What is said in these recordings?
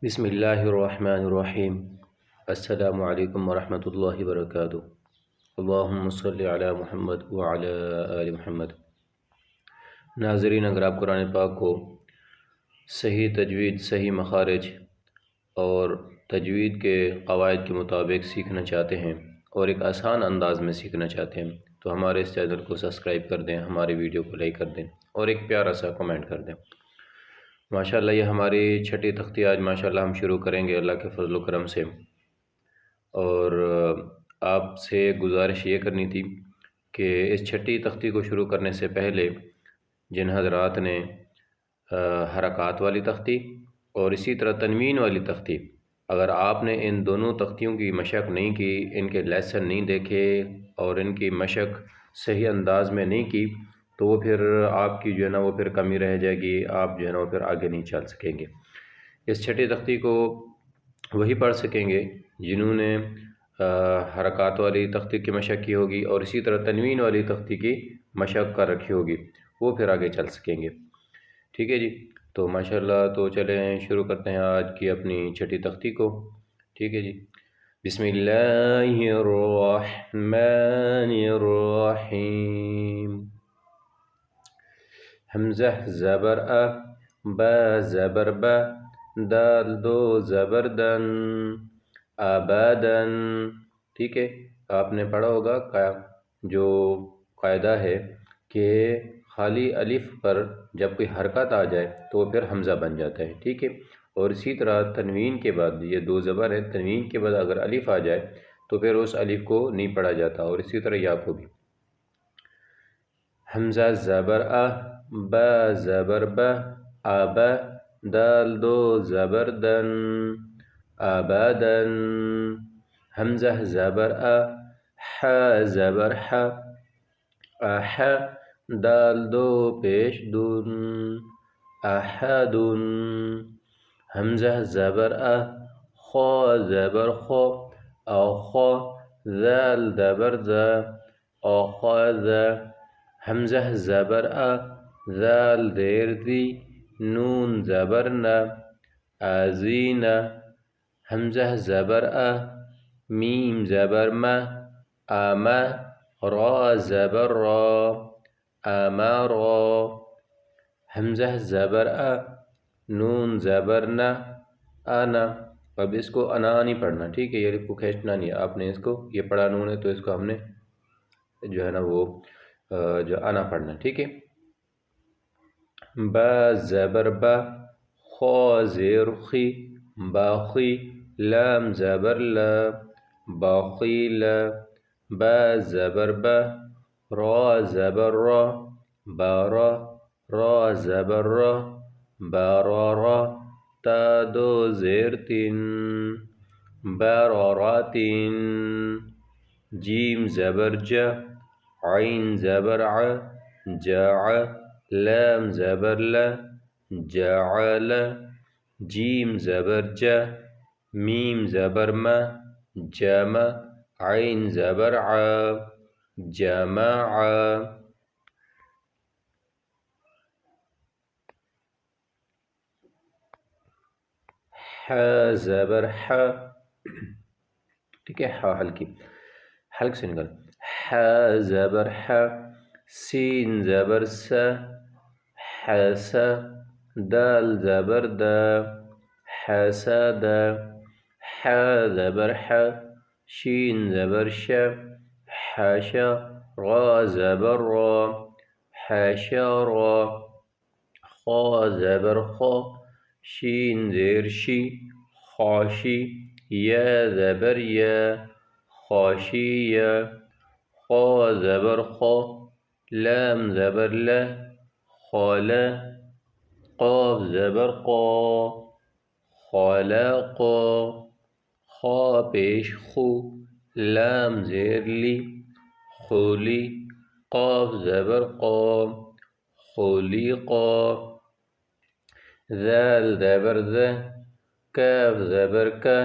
بسم اللہ الرحمن الرحیم۔ السلام علیکم ورحمۃ اللہ وبرکاتہ۔ اللہم صلی علی محمد وعلی آل محمد۔ ناظرین، اگر آپ قرآن پاک کو صحیح تجوید، صحیح مخارج اور تجوید کے قواعد کے مطابق سیکھنا چاہتے ہیں اور ایک آسان انداز میں سیکھنا چاہتے ہیں تو ہمارے اس چینل کو سبسکرائب کر دیں، ہماری ویڈیو کو لائک کر دیں اور ایک پیارا سا کمنٹ کر دیں۔ ماشاءاللہ یہ ہماری چھٹی تختی آج ماشاءاللہ ہم شروع کریں گے اللہ کے فضل و کرم سے، اور آپ سے گزارش یہ کرنی تھی کہ اس چھٹی تختی کو شروع کرنے سے پہلے جن حضرات نے حرکات والی تختی اور اسی طرح تنوین والی تختی، اگر آپ نے ان دونوں تختیوں کی مشق نہیں کی، ان کے لیسن نہیں دیکھے اور ان کی مشق صحیح انداز میں نہیں کی تو وہ پھر آپ کی جو ہے نا وہ پھر کمی رہ جائے گی، آپ جو ہے نا وہ پھر آگے نہیں چل سکیں گے۔ اس چھٹی تختی کو وہی پڑھ سکیں گے جنہوں نے حرکات والی تختی کی مشق کی ہوگی اور اسی طرح تنوین والی تختی کی مشق کر رکھی ہوگی، وہ پھر آگے چل سکیں گے۔ ٹھیک ہے جی، تو ماشاءاللہ تو چلیں شروع کرتے ہیں آج کی اپنی چھٹی تختی کو۔ ٹھیک ہے جی، بسم اللہ الرحمن الرحیم۔ حمزہ زبر ا، با زبر با، دال دو زبر دن، ابدن۔ ٹھیک ہے، آپ نے پڑھا ہوگا جو قاعدہ ہے کہ خالی الف پر جب کوئی حرکت آ جائے تو وہ پھر حمزہ بن جاتا ہے۔ ٹھیک ہے، اور اسی طرح تنوین کے بعد یہ دو زبر ہے، تنوین کے بعد اگر الف آ جائے تو پھر اس الف کو نہیں پڑھا جاتا، اور اسی طرح یا کو بھی۔ حمزہ زبر ا، با زبر با، ابا، دال دو زبر دن، ابدن۔ حمزہ زبر ا، ح زبر ح، اح، دال دو پیش دن، احدن۔ حمزہ زبر ا، خا زبر خا، اخا، ذال زبر ذا، اخذ۔ حمزہ زبر ا، ذال زیر ذی، نون زبر نا، آذین۔ حمزہ زبر ا، میم زبر ما، آما، را زبر را، آمارا۔ حمزہ زبر ا، نون زبر نا، آنا۔ اب اس کو انا نہیں پڑھنا، ٹھیک ہے، یہ الف کو کھینچنا نہیں ہے، آپ نے اس کو، یہ پڑھا نون ہے تو اس کو ہم نے جو ہے نا وہ جو انا پڑھنا، ٹھیک ہے۔ با زبر با، خا زیر خی، باخی، لام زبر لا، باخیل۔ با زبر با، را زبر را، بارا، را زبر را، بارارا، تا دو زیر تین، باراراتین۔ جیم زبر جا، عین زبر ع، جاع، لام زبر لا، جعل۔ جیم زبر جا، میم زبر ما، جمع، عین زبر ع، جمع۔ ح زبر ح، ٹھیک ہے، ح ہلکی، حلق سے نکل۔ ح زبر ح، سین زبر س، حس، دال زبر دا، حسد۔ ح زبر ح، شین زبر ش، حش، را زبر را، حشرا۔ خا زبر خا، شین زیر شی، خاشی، یا زبر یا، خاشیہ۔ خا زبر خا، لام زبر لا، خالا، قاف زبر قا، خالقا۔ خا پیش خو، لام زیر لی، خولی، قاف زبر قا، خلیقا۔ ذال زبر ذا، کاف زبر کا،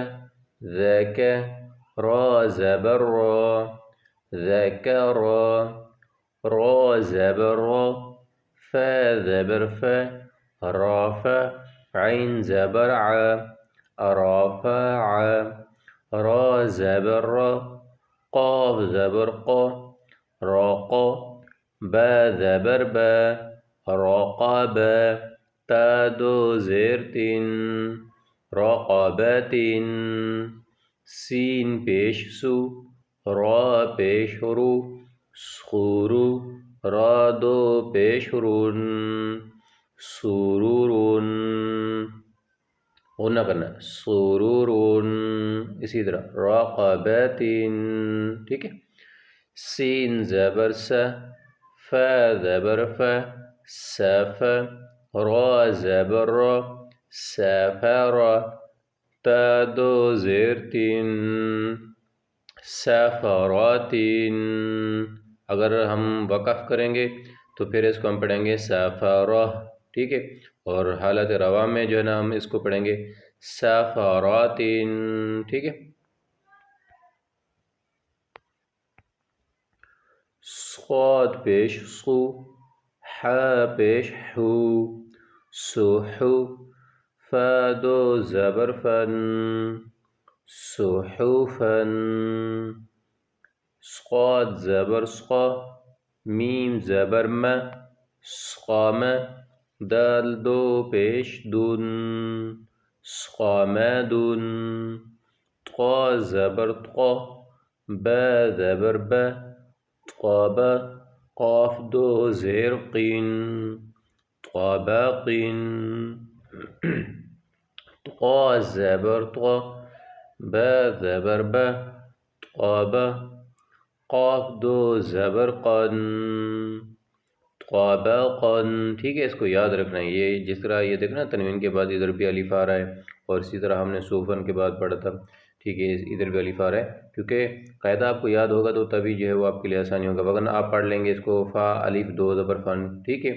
ذاک، را زبر را، ذکرا، را زبر را، فا زبر فا، رافع، عین زبر ع، رفع را زبر را قاف زبر قا راق با زبر با راقب تا دو زیر تین رقبت سین پیش سو را پیش رو سخورو را دو پیش رون سرورون غنہ کرنا سرورون اسی طرح رقبت ٹھیک ہے سین زبر سا فا زبر فا سف را زبر را سفر تا دو زیر تین سفرات اگر ہم وقف کریں گے تو پھر اس کو ہم پڑھیں گے سفرہ ٹھیک ہے اور حالت روا میں جو ہے نا ہم اس کو پڑھیں گے سفرات ٹھیک ہے صاد پیش صو ح پیش حو سحو فا دو زبر فن صحفا صاد زبر صا میم زبر ما صقام دال دو پیش دون صقامدون طا زبر طا با زبر با طابا قاف دو زیر قین طابقین طا زبر طا با زبر با طابا قاف دو زبر قن طابقن ٹھیک ہے اس کو یاد رکھنا ہے یہ جس طرح یہ دیکھنا تنوین کے بعد ادھر بھی الف آ رہا ہے اور اسی طرح ہم نے صوفن کے بعد پڑھا تھا ٹھیک ہے ادھر بھی الف آ رہا ہے کیونکہ قاعدہ آپ کو یاد ہوگا تو تبھی جو ہے وہ آپ کے لیے آسانی ہوگا وگرنہ آپ پڑھ لیں گے اس کو فا الف دو زبر فن ٹھیک ہے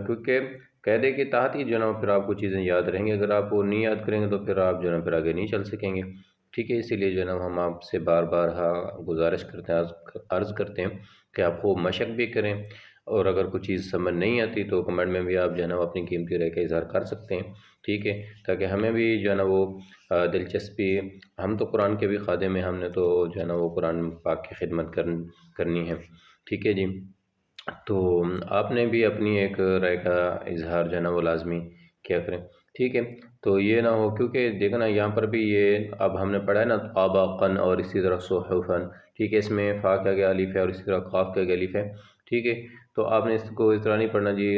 کیونکہ قاعدے کے تحت ہی جو ہے نا پھر آپ کو چیزیں یاد رہیں گی اگر آپ وہ نہیں یاد کریں گے تو پھر آپ جو ہے نا پھر آگے نہیں چل سکیں گے ٹھیک ہے اسی لیے جو ہے نا ہم آپ سے بار بار گزارش کرتے ہیں عرض کرتے ہیں کہ آپ خوب مشق بھی کریں اور اگر کوئی چیز سمجھ نہیں آتی تو کمنٹ میں بھی آپ جو ہے نا اپنی قیمتی رائے کا اظہار کر سکتے ہیں ٹھیک ہے تاکہ ہمیں بھی جو ہے نا وہ دلچسپی ہم تو قرآن کے بھی خادم ہیں ہم نے تو جو ہے نا وہ قرآن پاک کی خدمت کرنی ہے ٹھیک ہے جی تو آپ نے بھی اپنی ایک رائے کا اظہار جو ہے نا وہ لازمی کیا کریں ٹھیک ہے تو یہ نہ ہو کیونکہ دیکھنا یہاں پر بھی یہ اب ہم نے پڑھا ہے نا طابقن اور اسی طرح صحفن ٹھیک ہے اس میں فا کیا گیا الف ہے اور اسی طرح قاف کیا گیا الف ہے ٹھیک ہے تو آپ نے اس کو اس طرح نہیں پڑھنا جی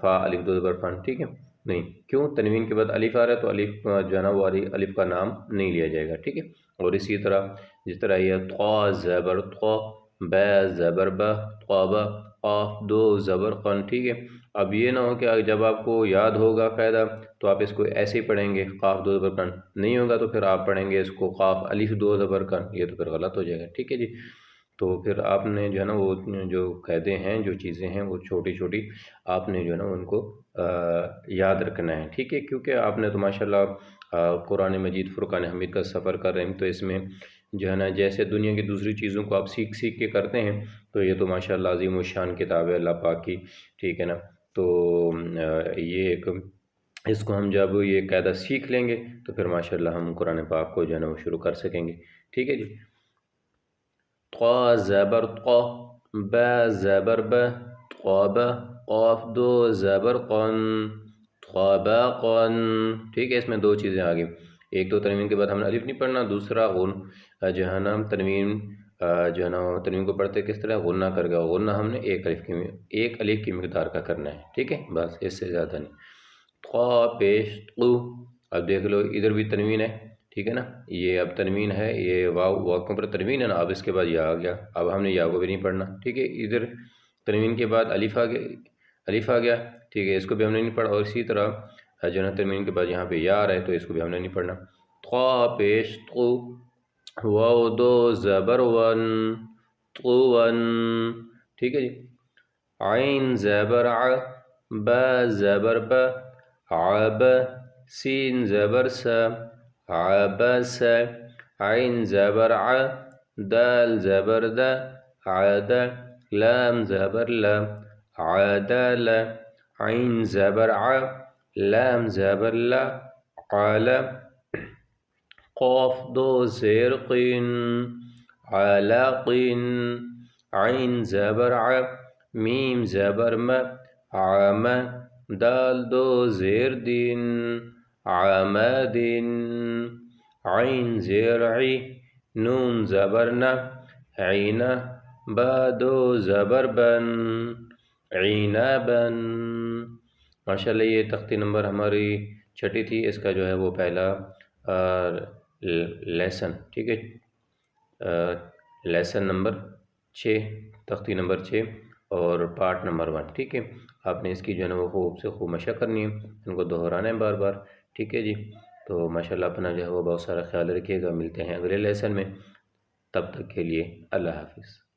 فا الف دو زبر فن ٹھیک ہے نہیں کیوں تنوین کے بعد الف آ رہا ہے تو الف جو ہے نا وہ الف کا نام نہیں لیا جائے گا ٹھیک ہے اور اسی طرح جس طرح یہ طا زبر طا با زبر با طابا قاف دو زبر قن ٹھیک ہے اب یہ نہ ہو کہ جب آپ کو یاد ہوگا قاعدہ تو آپ اس کو ایسے ہی پڑھیں گے قاف دو زبر قن نہیں ہوگا تو پھر آپ پڑھیں گے اس کو قاف الف دو زبر قن یہ تو پھر غلط ہو جائے گا ٹھیک ہے جی تو پھر آپ نے جو ہے نا وہ جو قاعدے ہیں جو چیزیں ہیں وہ چھوٹی چھوٹی آپ نے جو ہے نا ان کو یاد رکھنا ہے ٹھیک ہے کیونکہ آپ نے تو ماشاءاللہ قرآن مجید فرقان حمید کا سفر کر رہے ہیں تو اس میں جو ہے نا جیسے دنیا کی دوسری چیزوں کو آپ سیکھ سیکھ کے کرتے ہیں تو یہ تو ماشاءاللہ عظیم و شان کتاب ہے اللہ پاک کی ٹھیک ہے نا تو یہ ایک اس کو ہم جب یہ قاعدہ سیکھ لیں گے تو پھر ماشاءاللہ ہم قرآن پاک کو جو ہے نا وہ شروع کر سکیں گے ٹھیک ہے جی طا زبر طا با زبر با طابا قاف دو زبر قن طابقن ٹھیک ہے اس میں دو چیزیں آگئی ایک تو تنوین کے بعد ہم نے الف نہیں پڑھنا دوسرا غن جو ہے نا تنوین جو ہے نا تنوین کو پڑھتے کس طرح غنہ کر گیا غنہ ہم نے ایک الف کی مقدار کا کرنا ہے ٹھیک ہے بس اس سے زیادہ نہیں طا پیش طو اب دیکھ لو ادھر بھی تنوین ہے ٹھیک ہے نا یہ اب تنوین ہے یہ واو کے اوپر تنوین ہے نا اب اس کے بعد یا آ گیا اب ہم نے یا کو بھی نہیں پڑھنا ٹھیک ہے ادھر تنوین کے بعد الف آ گیا ٹھیک ہے اس کو بھی ہم نے نہیں پڑھا اور اسی طرح جو ہے نا تنوین کے بعد یہاں پہ یا آ رہا ہے تو اس کو بھی ہم نے نہیں پڑھنا طا پیش طو واو دو زبر ون طون ٹھیک ہے جی عین زبر ع با زبر با عب سین زبر سا عبس عین زبر ع دال زبر دا عد لام زبر لا عدل عین زبر ع لام زبر لا عل قاف دو زیر قین علق عین زبر ع میم زبر م عم دال دو زیر دین عمد عین زیر عی نون زبر ن عین با دو زبر بن عنبا۔ ماشاءاللہ یہ تختی نمبر ہماری 6 تھی، اس کا جو ہے وہ پہلا لیسن، ٹھیک ہے، لیسن نمبر 6، تختی نمبر 6 اور پارٹ نمبر 1، ٹھیک ہے۔ آپ نے اس کی جو ہے نا وہ خوب سے خوب مشق کرنی ہے، ان کو دہرانا ہے بار بار، ٹھیک ہے جی۔ تو ماشاءاللہ اپنا جو ہے وہ بہت سارا خیال رکھیے گا، ملتے ہیں اگلے لیسن میں، تب تک کے لیے اللہ حافظ۔